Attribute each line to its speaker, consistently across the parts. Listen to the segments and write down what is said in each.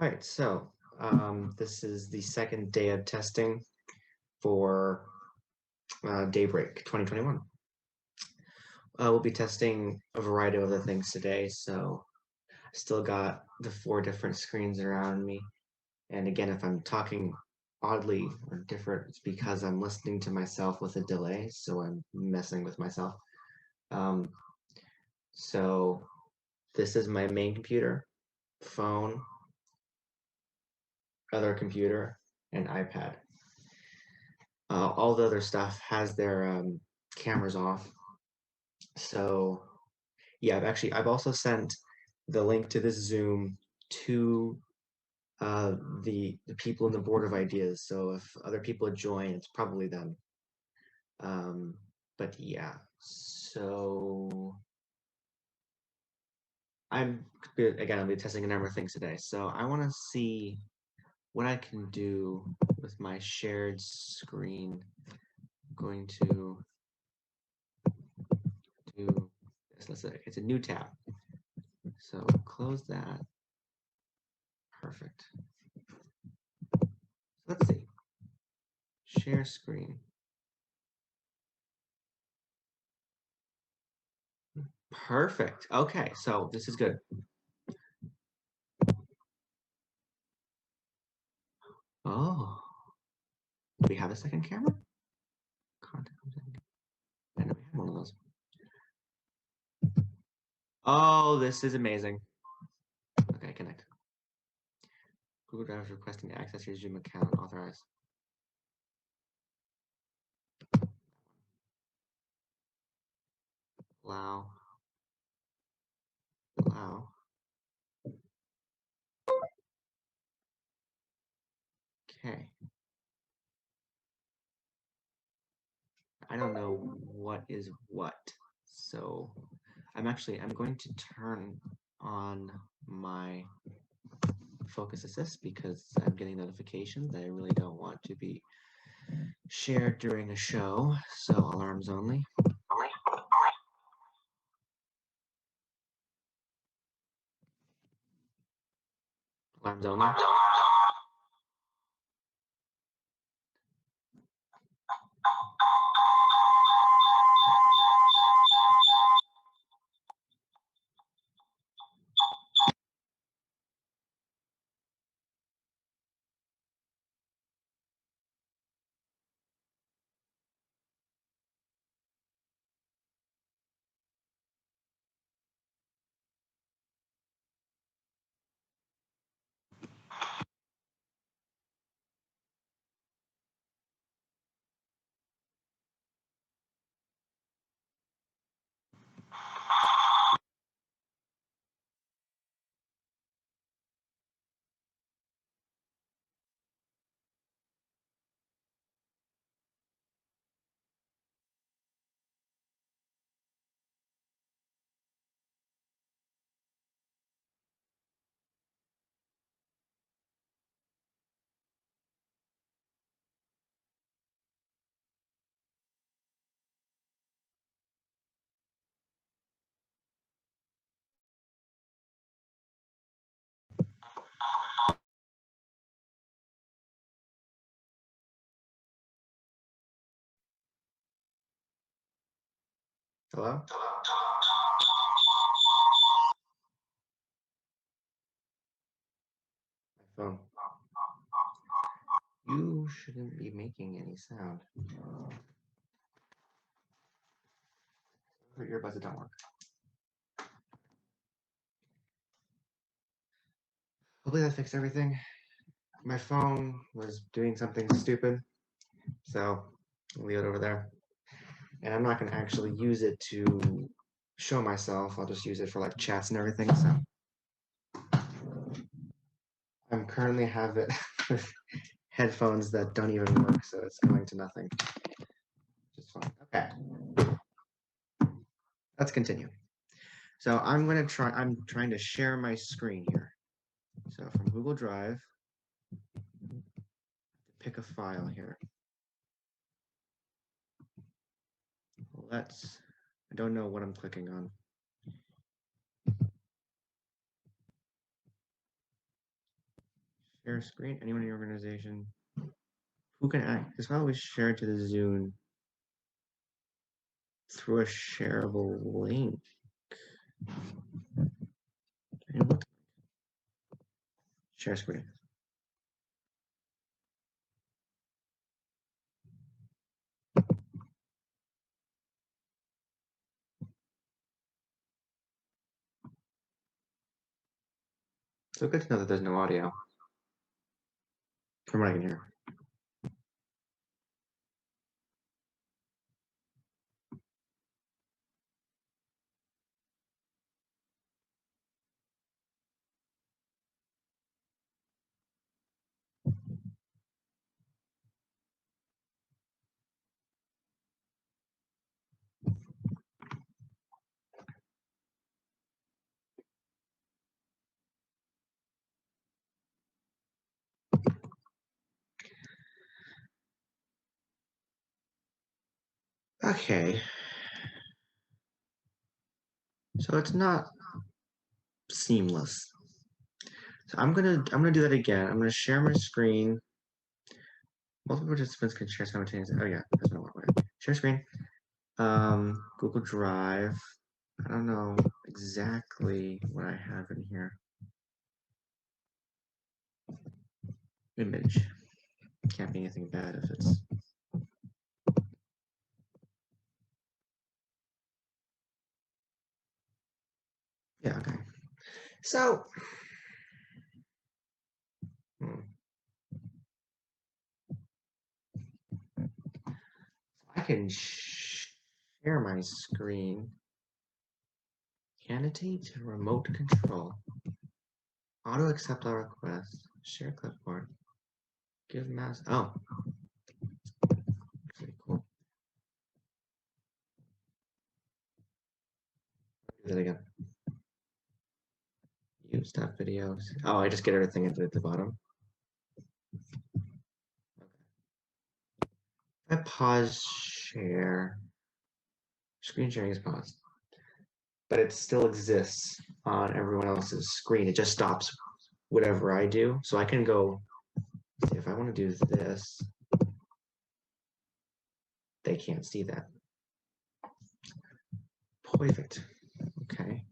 Speaker 1: All right, so this is the second day of testing for Daybreak 2021. We'll be testing a variety of other things today, so I still got the 4 different screens around me. And again, if I'm talking oddly or different, it's because I'm listening to myself with a delay, so I'm messing with myself. Um, so this is my main computer, phone, other computer, and iPad. All the other stuff has their cameras off. So yeah, I've also sent the link to this Zoom to the people in the board of ideas. So if other people join, it's probably them. But yeah, so I'll be testing a number of things today. So I want to see what I can do with my shared screen. I'm going to do this. It's a new tab. So close that. Perfect. Let's see. Share screen. Perfect. Okay, so this is good. Oh, do we have a second camera? Contact. I know we had one of those. Oh, this is amazing. Okay, connect. Google Drive is requesting to access your Zoom account. Authorize. Allow. Allow. Okay. I don't know what is what. So I'm going to turn on my focus assist because I'm getting notifications that I really don't want to be shared during a show. So alarms only. Alarms only. Hello? My phone. You shouldn't be making any sound. Your earbuds don't work. Hopefully that fixed everything. My phone was doing something stupid, so I'll leave it over there. And I'm not going to actually use it to show myself. I'll just use it for like chats and everything. So I'm currently have it with headphones that don't even work, so it's going to nothing. Just fine. Okay. Let's continue. So I'm trying to share my screen here. So from Google Drive, pick a file here. I don't know what I'm clicking on. Share screen. Anyone in your organization? Who can act? This file was shared to the Zoom through a shareable link. Share screen. So good to know that there's no audio from what I can hear. Okay. So it's not seamless. So I'm gonna do that again. I'm gonna share my screen. Multiple participants can share simultaneously. Oh yeah, that's not what. Share screen. Google Drive. I don't know exactly what I have in here. Image. Can't be anything bad if it's. Yeah, okay. So, I can share my screen. Annotate remote control. Auto accept all requests. Share clipboard. Give mouse. Oh, pretty cool. Do that again. Use stop videos. Oh, I just get everything at the bottom. If I pause share. Screen sharing is paused, but it still exists on everyone else's screen. It just stops whatever I do. So I can go, if I want to do this, they can't see that. Perfect. Okay.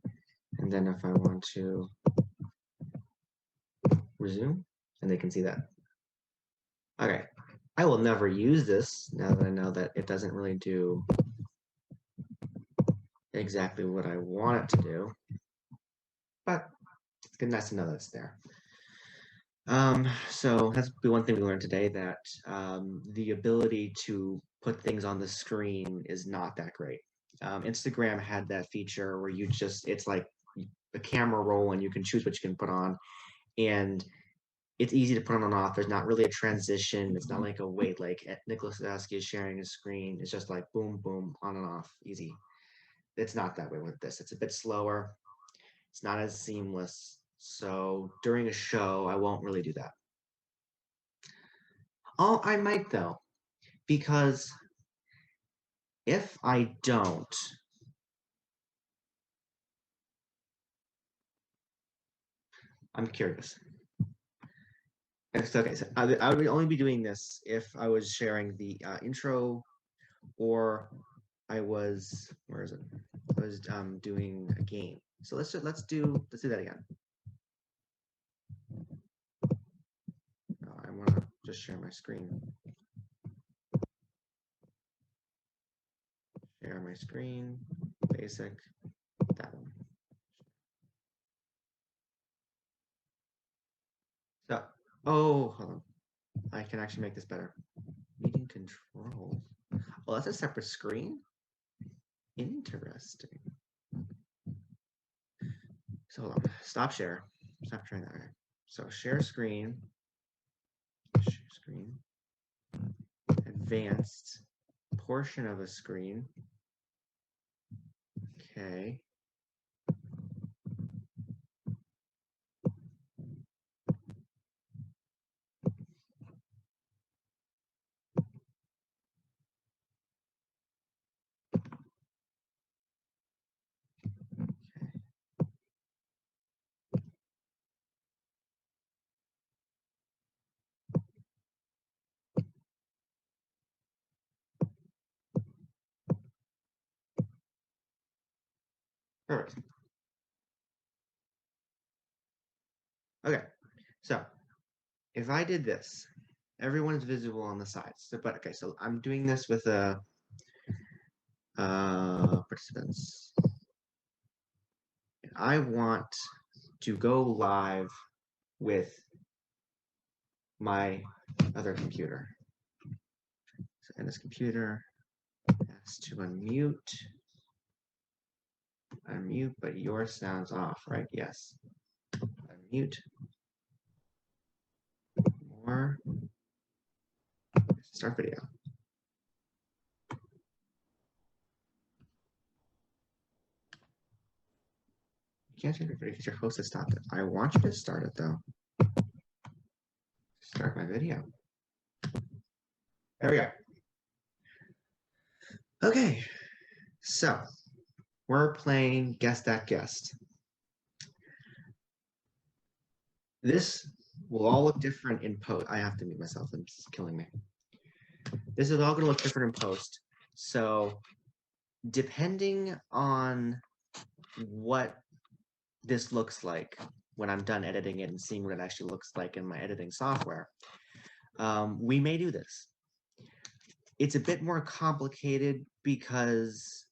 Speaker 1: And then if I want to resume, and they can see that. Okay. I will never use this now that I know that it doesn't really do exactly what I want it to do. But it's good, nice to know that it's there. So that's the one thing we learned today, that the ability to put things on the screen is not that great. Instagram had that feature where it's like a camera roll and you can choose what you can put on, and it's easy to put on and off. There's not really a transition. It's not like a wait, like Nicholas Sadowski is sharing his screen. It's just like boom, boom, on and off, easy. It's not that way with this. It's a bit slower. It's not as seamless. So during a show, I won't really do that. Oh, I might though, because if I don't, I'm curious. Okay, so I would only be doing this if I was sharing the intro, or I was, where is it? I was doing a game. So let's do that again. I want to just share my screen. Share my screen. Basic. That one. So, oh, hold on. I can actually make this better. Meeting control. Well, that's a separate screen. Interesting. So hold on. Stop share. Stop trying that. Okay. So share screen. Share screen. Advanced portion of a screen. Okay. Perfect. Okay, so if I did this, everyone is visible on the sides. So, but okay, so I'm doing this with participants. I want to go live with my other computer. So, and this computer has to unmute, but yours sounds off, right? Yes. Unmute. More. Start video. You can't change your video because your host has stopped it. I want you to start it though. Start my video. There we go. Okay, so we're playing Guess That Guest. This will all look different in post. I have to mute myself, and this is killing me. This is all going to look different in post. So depending on what this looks like when I'm done editing it and seeing what it actually looks like in my editing software, we may do this. It's a bit more complicated because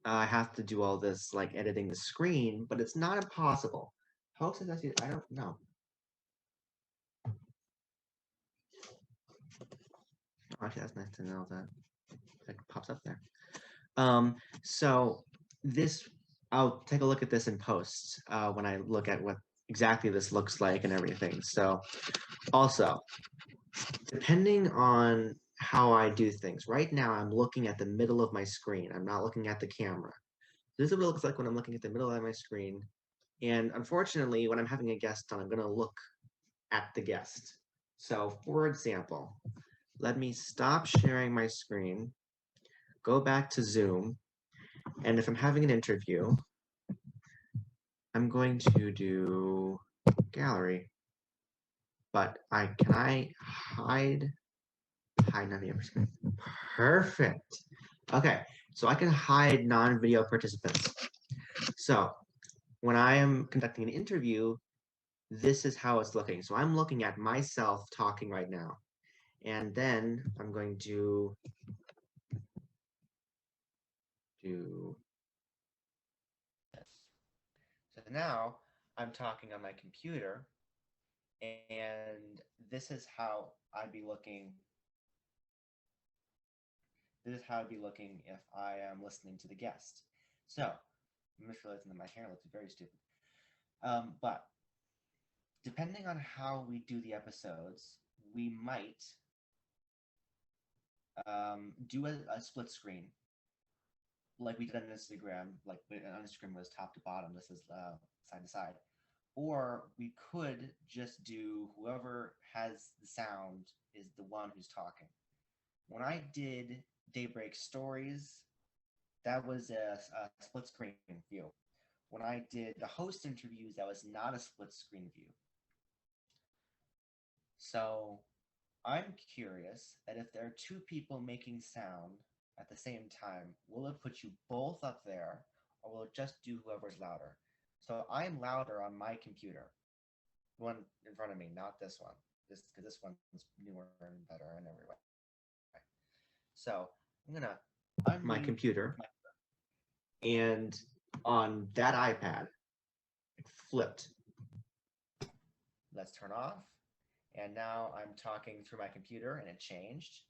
Speaker 1: I have to do all this like editing the screen, but it's not impossible. How successful? I don't know. Actually, that's nice to know that it pops up there. So this, I'll take a look at this in post when I look at what exactly this looks like and everything. So also, depending on how I do things, right now I'm looking at the middle of my screen. I'm not looking at the camera. This is what it looks like when I'm looking at the middle of my screen. And unfortunately, when I'm having a guest on, I'm going to look at the guest. So for example, let me stop sharing my screen, go back to Zoom, and if I'm having an interview, I'm going to do gallery. But can I hide non-video participants? Perfect. Okay, so I can hide non-video participants. So when I am conducting an interview, this is how it's looking. So I'm looking at myself talking right now. And then I'm going to do this. So now I'm talking on my computer, and this is how I'd be looking. This is how I'd be looking if I am listening to the guest. So I'm just realizing that my hair looks very stupid. But depending on how we do the episodes, we might do a split screen like we did on Instagram. Like on Instagram was top to bottom. This is side to side. Or we could just do whoever has the sound is the one who's talking. When I did Daybreak Stories, that was a split screen view. When I did the host interviews, that was not a split screen view. So I'm curious that if there are two people making sound at the same time, will it put you both up there, or will it just do whoever's louder? So I'm louder on my computer, the one in front of me, not this one, because this one's newer and better in every way. So I'm gonna unmute my computer, and on that iPad, it flipped. Let's turn off. And now I'm talking through my computer and it changed.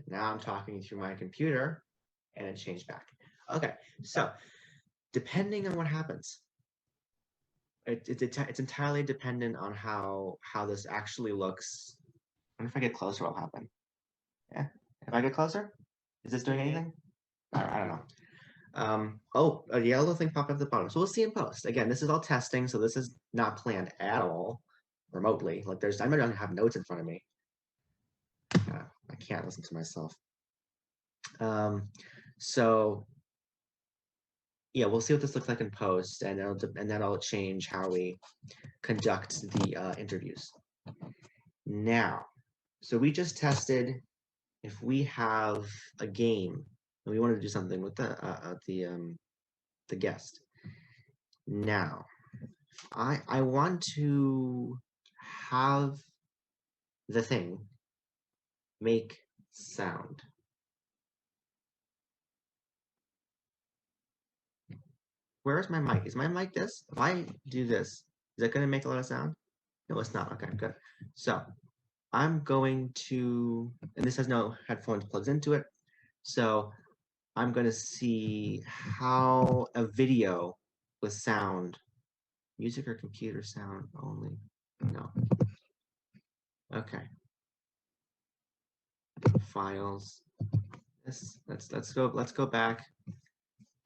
Speaker 1: Now I'm talking through my computer and it changed back. Okay, so depending on what happens, it's entirely dependent on how this actually looks. I wonder if I get closer, what'll happen. Yeah, if I get closer, is this doing anything? I don't know. Oh, a yellow thing popped up at the bottom. So we'll see in post. Again, this is all testing, so this is not planned at all remotely. Like I might not have notes in front of me. I can't listen to myself. So yeah, we'll see what this looks like in post, and that'll change how we conduct the interviews. Now, so we just tested if we have a game And we wanted to do something with the guest. Now, I want to have the thing make sound. Where's my mic? Is my mic this? If I do this, is it going to make a lot of sound? No, it's not. Okay, good. So I'm going to, and this has no headphones plugs into it. So I'm going to see how a video with sound, music or computer sound only. No. Okay. Files. Let's go back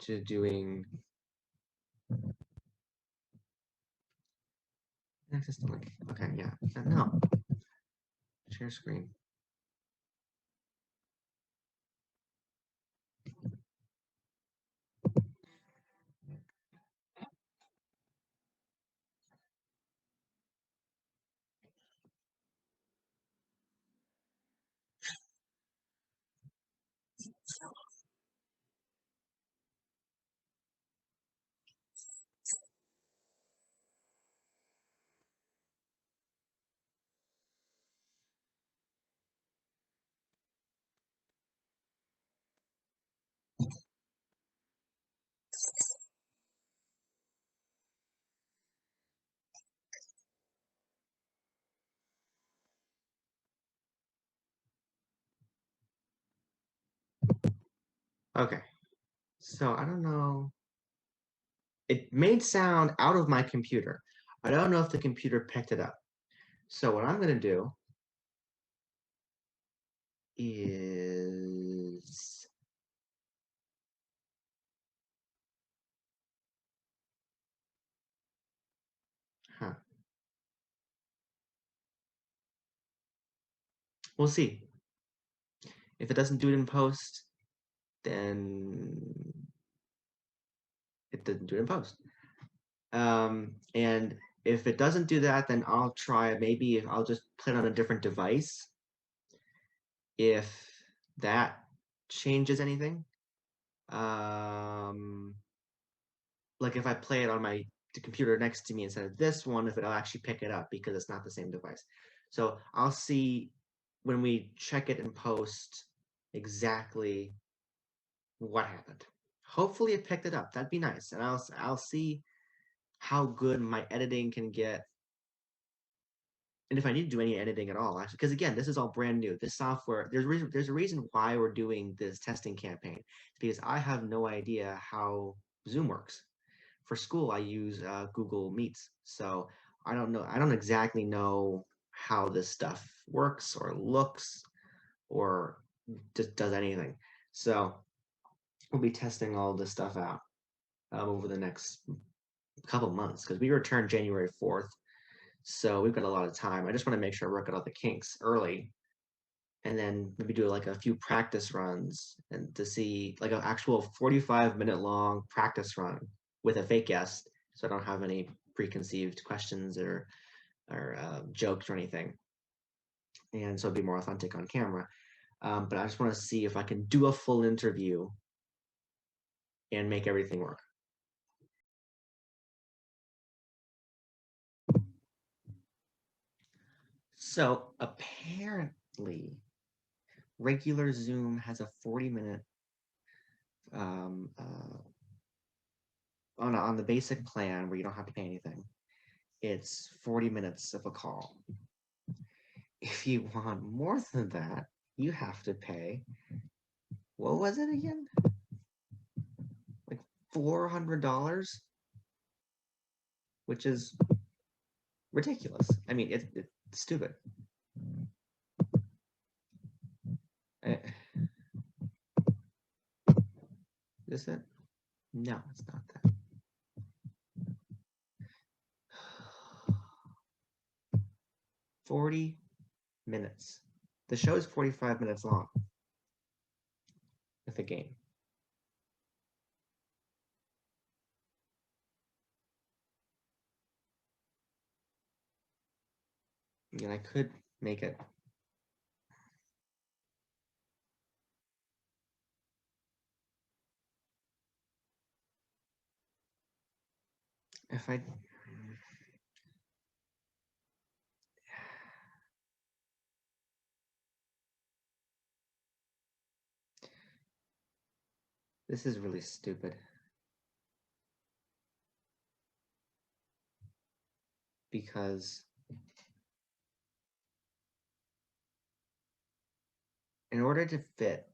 Speaker 1: to doing access the link. Okay, yeah. No. Share screen. Okay. So I don't know. It made sound out of my computer. I don't know if the computer picked it up. So what I'm going to do is, huh, we'll see. If it doesn't do it in post, then it didn't do it in post. And if it doesn't do that, then I'll try, maybe I'll just play it on a different device. If that changes anything, um, like if I play it on the computer next to me instead of this one, if it'll actually pick it up because it's not the same device. So I'll see when we check it in post exactly what happened. Hopefully it picked it up. That'd be nice. And I'll see how good my editing can get. And if I need to do any editing at all, actually, because again, this is all brand new. This software, there's a reason why we're doing this testing campaign. It's because I have no idea how Zoom works. For school, I use Google Meets, so I don't know. I don't exactly know how this stuff works or looks or just does anything. So we'll be testing all this stuff out over the next couple months because we return January 4th. So we've got a lot of time. I just want to make sure I work out all the kinks early and then maybe do like a few practice runs and to see like an actual 45-minute long practice run with a fake guest so I don't have any preconceived questions or jokes or anything. And so it'd be more authentic on camera. But I just want to see if I can do a full interview and make everything work. So apparently, regular Zoom has a 40-minute on the basic plan where you don't have to pay anything. It's 40 minutes of a call. If you want more than that, you have to pay. What was it again? Like $400, which is ridiculous. I mean, it's stupid. Is this it? No, it's not that. 40 minutes. The show is 45 minutes long with a game. And I could make it. if I this is really stupid because in order to fit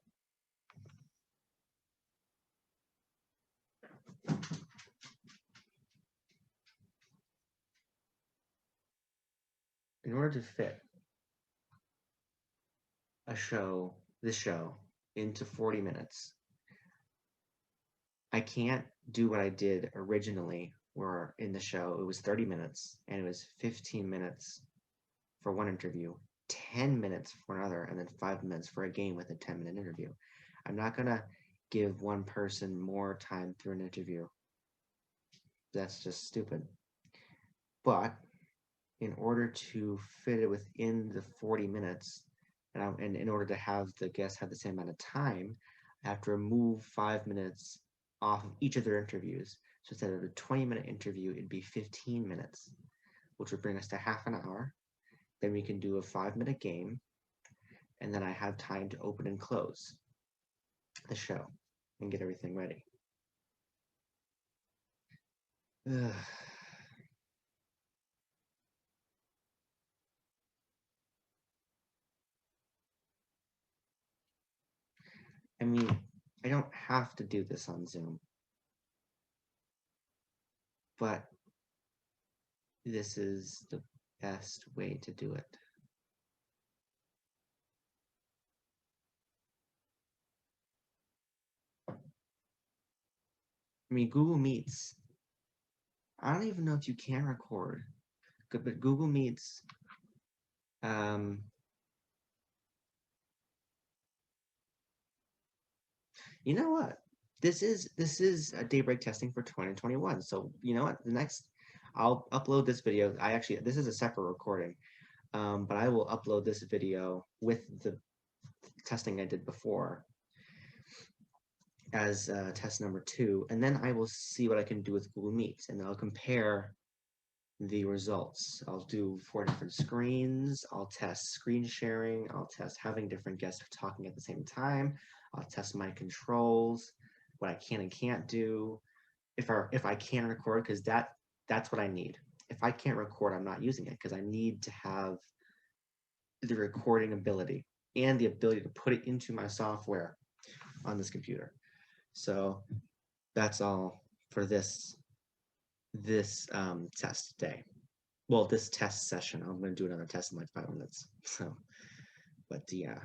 Speaker 1: this show into 40 minutes, I can't do what I did originally where in the show it was 30 minutes and it was 15 minutes for one interview, 10 minutes for another, and then 5 minutes for a game with a 10-minute interview. I'm not going to give one person more time through an interview. That's just stupid. But in order to fit it within the 40 minutes, and in order to have the guests have the same amount of time, I have to remove 5 minutes off of each of their interviews. So instead of a 20-minute interview, it'd be 15 minutes, which would bring us to half an hour. Then we can do a 5-minute game, and then I have time to open and close the show and get everything ready. Ugh. I mean, I don't have to do this on Zoom, but this is the best way to do it. I mean, Google Meets, I don't even know if you can record, but Google Meets, you know what? This is a Daybreak testing for 2021. So you know what? I'll upload this video. This is a separate recording, but I will upload this video with the testing I did before as test number 2, and then I will see what I can do with Google Meet, and I'll compare the results. I'll do 4 different screens. I'll test screen sharing. I'll test having different guests talking at the same time. I'll test my controls, what I can and can't do. If I can record, because that's what I need. If I can't record, I'm not using it because I need to have the recording ability and the ability to put it into my software on this computer. So that's all for this test day. Well, this test session. I'm going to do another test in like 5 minutes. So, but yeah.